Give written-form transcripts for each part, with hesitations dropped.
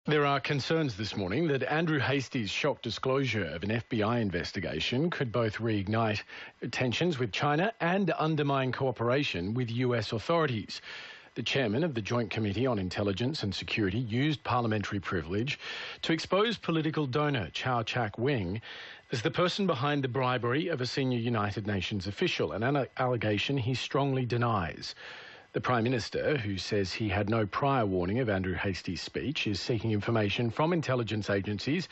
There are concerns this morning that Andrew Hastie's shock disclosure of an FBI investigation could both reignite tensions with China and undermine cooperation with US authorities. The chairman of the Joint Committee on Intelligence and Security used parliamentary privilege to expose political donor Chow Chak-wing as the person behind the bribery of a senior United Nations official, an allegation he strongly denies. The Prime Minister, who says he had no prior warning of Andrew Hastie's speech, is seeking information from intelligence agencies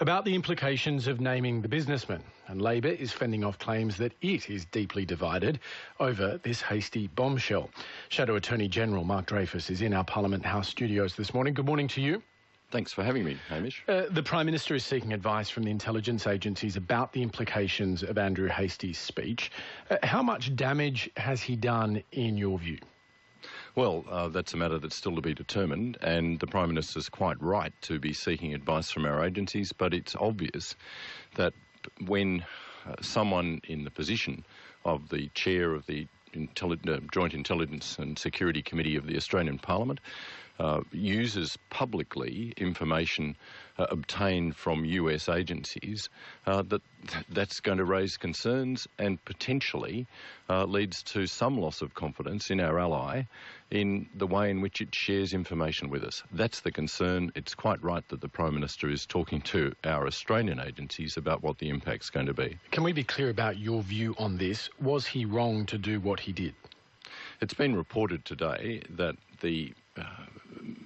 about the implications of naming the businessman. And Labor is fending off claims that it is deeply divided over this Hastie bombshell. Shadow Attorney General Mark Dreyfus is in our Parliament House studios this morning. Good morning to you. Thanks for having me, Hamish. The Prime Minister is seeking advice from the intelligence agencies about the implications of Andrew Hastie's speech. How much damage has he done in your view? Well, that's a matter that's still to be determined, and the Prime Minister is quite right to be seeking advice from our agencies, but it's obvious that when someone in the position of the chair of the Joint Intelligence and Security Committee of the Australian Parliament uses publicly information obtained from US agencies, that's going to raise concerns and potentially leads to some loss of confidence in our ally in the way in which it shares information with us. That's the concern. It's quite right that the Prime Minister is talking to our Australian agencies about what the impact's going to be. Can we be clear about your view on this? Was he wrong to do what he did? It's been reported today that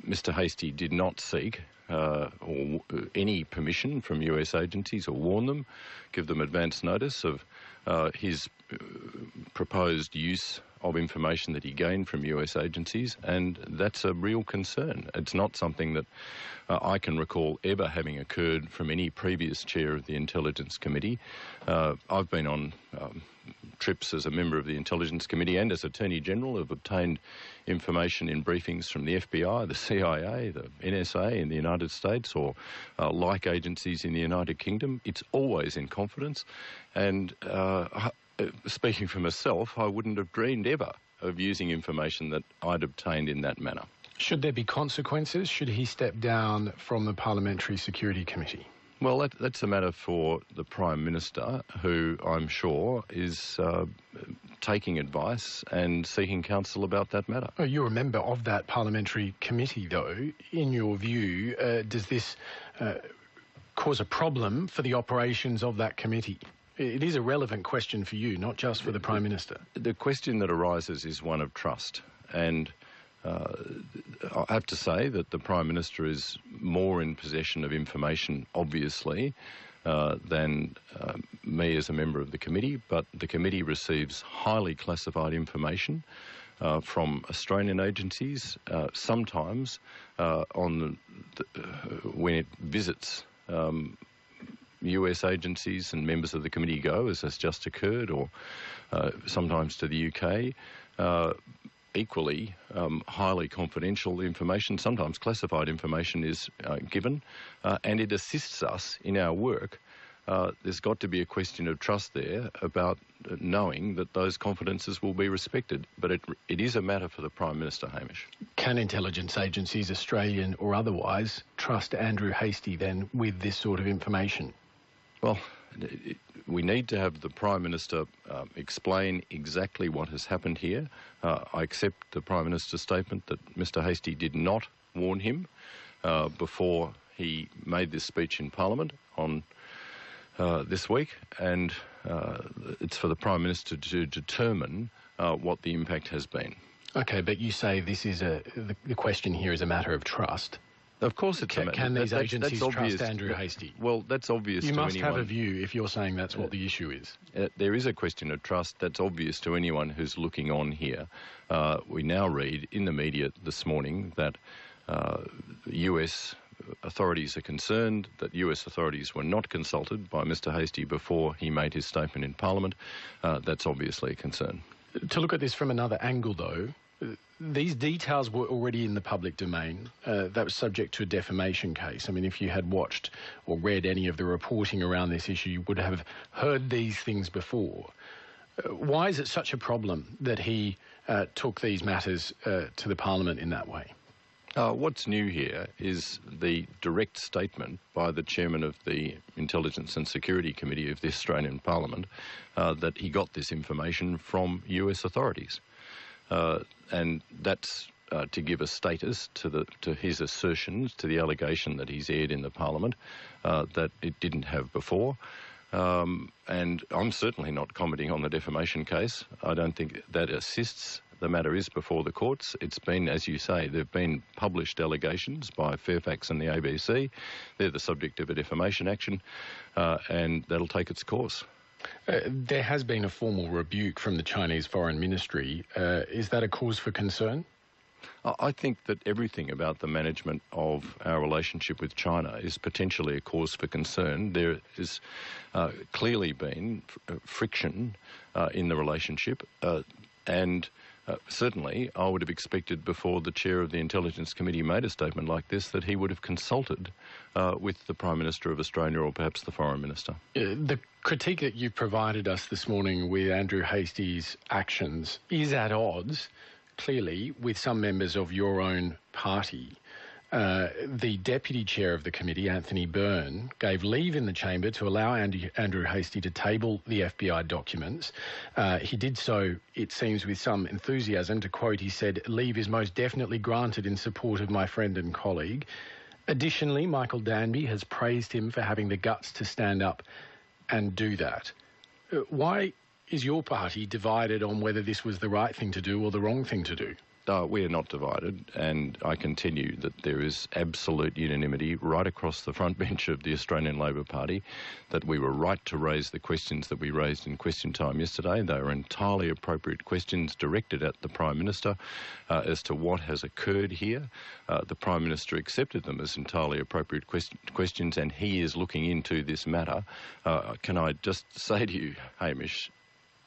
Mr Hastie did not seek any permission from US agencies or warn them, give them advance notice of his proposed use of information that he gained from US agencies, and that's a real concern. It's not something that I can recall ever having occurred from any previous chair of the Intelligence Committee. I've been on trips as a member of the Intelligence Committee and as Attorney General, have obtained information in briefings from the FBI, the CIA, the NSA in the United States, or like agencies in the United Kingdom. It's always in confidence, and speaking for myself, I wouldn't have dreamed ever of using information that I'd obtained in that manner. Should there be consequences? Should he step down from the Parliamentary Security Committee? Well, that's a matter for the Prime Minister, who I'm sure is taking advice and seeking counsel about that matter. Oh, you're a member of that parliamentary committee, though. In your view, does this cause a problem for the operations of that committee? It is a relevant question for you, not just for the Prime Minister. The question that arises is one of trust, and I have to say that the Prime Minister is more in possession of information, obviously, than me as a member of the committee, but the committee receives highly classified information from Australian agencies, sometimes when it visits US agencies and members of the committee go, as has just occurred, or sometimes to the UK. Equally, highly confidential information, sometimes classified information, is given, and it assists us in our work. There's got to be a question of trust there about knowing that those confidences will be respected. But it is a matter for the Prime Minister, Hamish. Can intelligence agencies, Australian or otherwise, trust Andrew Hastie then with this sort of information? Well, we need to have the Prime Minister explain exactly what has happened here. I accept the Prime Minister's statement that Mr Hastie did not warn him before he made this speech in Parliament on this week, and it's for the Prime Minister to determine what the impact has been. OK, but you say this is the question here is a matter of trust. Of course it's a matter. Can these agencies trust Andrew Hastie? Well, that's obvious to anyone. You must have a view if you're saying that's what the issue is. There is a question of trust that's obvious to anyone who's looking on here. We now read in the media this morning that US authorities are concerned that US authorities were not consulted by Mr Hastie before he made his statement in Parliament. That's obviously a concern. To look at this from another angle, though, these details were already in the public domain. That was subject to a defamation case. I mean, if you had watched or read any of the reporting around this issue, you would have heard these things before. Why is it such a problem that he took these matters to the Parliament in that way? What's new here is the direct statement by the chairman of the Intelligence and Security Committee of the Australian Parliament that he got this information from US authorities. And that's to give a status to his assertions, to the allegation that he's aired in the Parliament that it didn't have before. And I'm certainly not commenting on the defamation case. I don't think that assists. The matter is before the courts. It's been, as you say, there have been published allegations by Fairfax and the ABC. They're the subject of a defamation action, and that'll take its course. There has been a formal rebuke from the Chinese Foreign Ministry. Is that a cause for concern? I think that everything about the management of our relationship with China is potentially a cause for concern. There has clearly been friction in the relationship, and certainly I would have expected before the chair of the Intelligence Committee made a statement like this that he would have consulted with the Prime Minister of Australia or perhaps the Foreign Minister. The critique that you provided us this morning with Andrew Hastie's actions is at odds, clearly, with some members of your own party. The deputy chair of the committee, Anthony Byrne, gave leave in the chamber to allow Andrew Hastie to table the FBI documents. He did so, it seems, with some enthusiasm. To quote, he said, "Leave is most definitely granted in support of my friend and colleague." Additionally, Michael Danby has praised him for having the guts to stand up and do that. Why is your party divided on whether this was the right thing to do or the wrong thing to do? We are not divided, and I continue that there is absolute unanimity right across the front bench of the Australian Labor Party that we were right to raise the questions that we raised in question time yesterday. They were entirely appropriate questions directed at the Prime Minister as to what has occurred here. The Prime Minister accepted them as entirely appropriate questions, and he is looking into this matter. Can I just say to you, Hamish,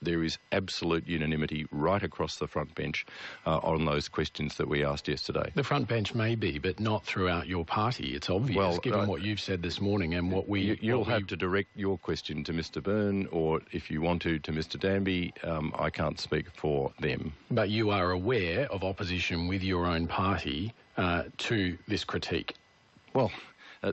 there is absolute unanimity right across the front bench on those questions that we asked yesterday. The front bench may be, but not throughout your party. It's obvious, given what you've said this morning and what we... You'll have to direct your question to Mr Byrne, or if you want to Mr Danby. I can't speak for them. But you are aware of opposition with your own party to this critique? Well,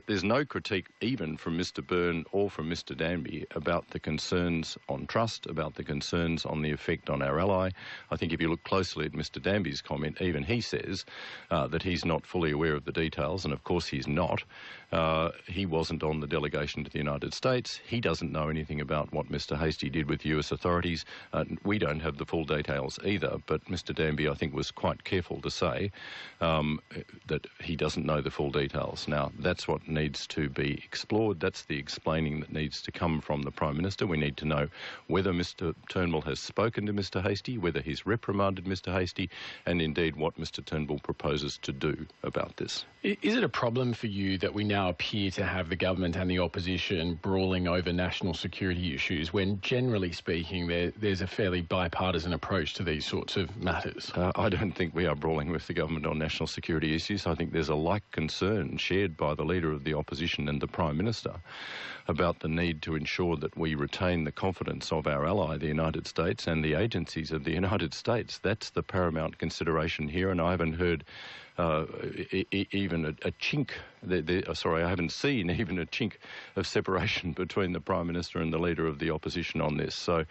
there's no critique even from Mr Byrne or from Mr Danby about the concerns on trust, about the concerns on the effect on our ally. I think if you look closely at Mr Danby's comment, even he says that he's not fully aware of the details, and of course he's not. He wasn't on the delegation to the United States. He doesn't know anything about what Mr Hastie did with US authorities. We don't have the full details either, but Mr Danby, I think, was quite careful to say that he doesn't know the full details. Now, that's what needs to be explored. That's the explaining that needs to come from the Prime Minister. We need to know whether Mr Turnbull has spoken to Mr Hastie, whether he's reprimanded Mr Hastie, and indeed what Mr Turnbull proposes to do about this. Is it a problem for you that we now appear to have the government and the opposition brawling over national security issues when, generally speaking, there's a fairly bipartisan approach to these sorts of matters? I don't think we are brawling with the government on national security issues. I think there's a like concern shared by the Leader of the Opposition and the Prime Minister about the need to ensure that we retain the confidence of our ally, the United States, and the agencies of the United States. That's the paramount consideration here, and I haven't heard even a chink. I haven't seen even a chink of separation between the Prime Minister and the Leader of the Opposition on this. So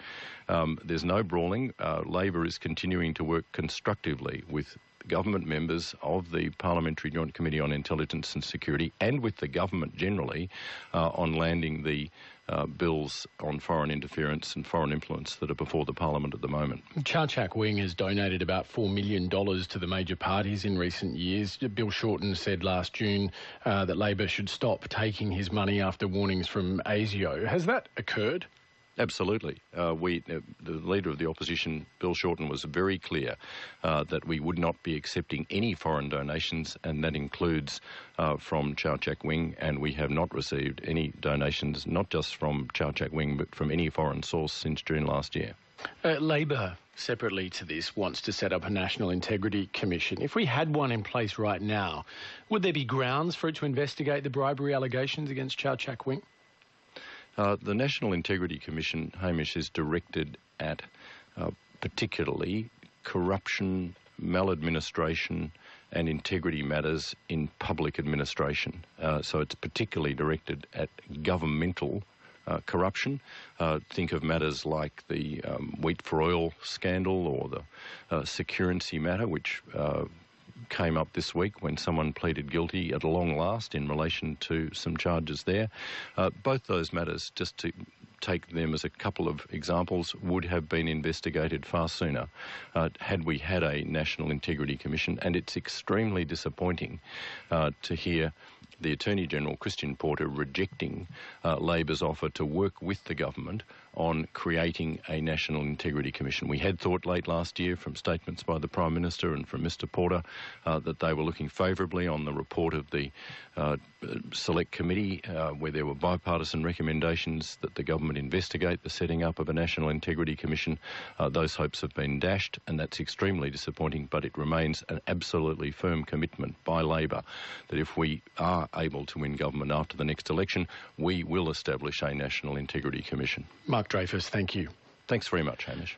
there's no brawling. Labor is continuing to work constructively with government members of the Parliamentary Joint Committee on Intelligence and Security and with the government generally on landing the bills on foreign interference and foreign influence that are before the Parliament at the moment. Chow Chak-Wing has donated about $4 million to the major parties in recent years. Bill Shorten said last June that Labor should stop taking his money after warnings from ASIO. Has that occurred? Absolutely. The Leader of the Opposition, Bill Shorten, was very clear that we would not be accepting any foreign donations, and that includes from Chow Chak-Wing, and we have not received any donations, not just from Chow Chak-Wing, but from any foreign source since June last year. Labor, separately to this, wants to set up a National Integrity Commission. If we had one in place right now, would there be grounds for it to investigate the bribery allegations against Chow Chak-Wing? The National Integrity Commission, Hamish, is directed at particularly corruption, maladministration and integrity matters in public administration. So it's particularly directed at governmental corruption. Think of matters like the wheat for oil scandal or the Securency matter, which came up this week when someone pleaded guilty at long last in relation to some charges there. Both those matters, just to take them as a couple of examples, would have been investigated far sooner had we had a National Integrity Commission. And it's extremely disappointing to hear the Attorney-General, Christian Porter, rejecting Labor's offer to work with the government on creating a National Integrity Commission. We had thought late last year from statements by the Prime Minister and from Mr Porter that they were looking favourably on the report of the Select Committee where there were bipartisan recommendations that the government investigate the setting up of a National Integrity Commission. Those hopes have been dashed, and that's extremely disappointing, but it remains an absolutely firm commitment by Labor that if we are able to win government after the next election, we will establish a National Integrity Commission. Mark Dreyfus, thank you. Thanks very much, Hamish.